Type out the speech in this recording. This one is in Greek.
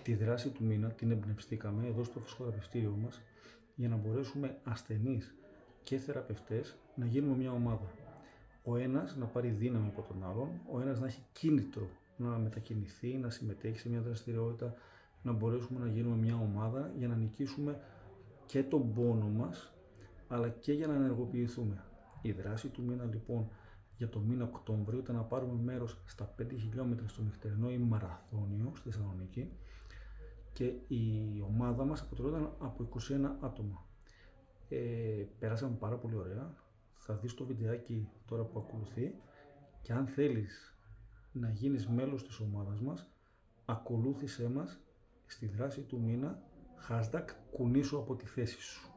Τη δράση του μήνα την εμπνευστήκαμε εδώ στο φυσικοθεραπευτήριο μας για να μπορέσουμε ασθενείς και θεραπευτές να γίνουμε μια ομάδα. Ο ένας να πάρει δύναμη από τον άλλον, ο ένας να έχει κίνητρο να μετακινηθεί, να συμμετέχει σε μια δραστηριότητα, να μπορέσουμε να γίνουμε μια ομάδα για να νικήσουμε και τον πόνο μας, αλλά και για να ενεργοποιηθούμε. Η δράση του μήνα λοιπόν για το μήνα Οκτώβριο ήταν να πάρουμε μέρος στα 5 χιλιόμετρα στο νυχτερινό ή μαραθώνιο στη Θεσσαλονίκη και η ομάδα μας αποτελόταν από 21 άτομα. Περάσαμε πάρα πολύ ωραία. Θα δεις το βιντεάκι τώρα που ακολουθεί και αν θέλεις να γίνεις μέλος της ομάδας μας, ακολούθησέ μας στη δράση του μήνα #κουνήσου από τη θέση σου.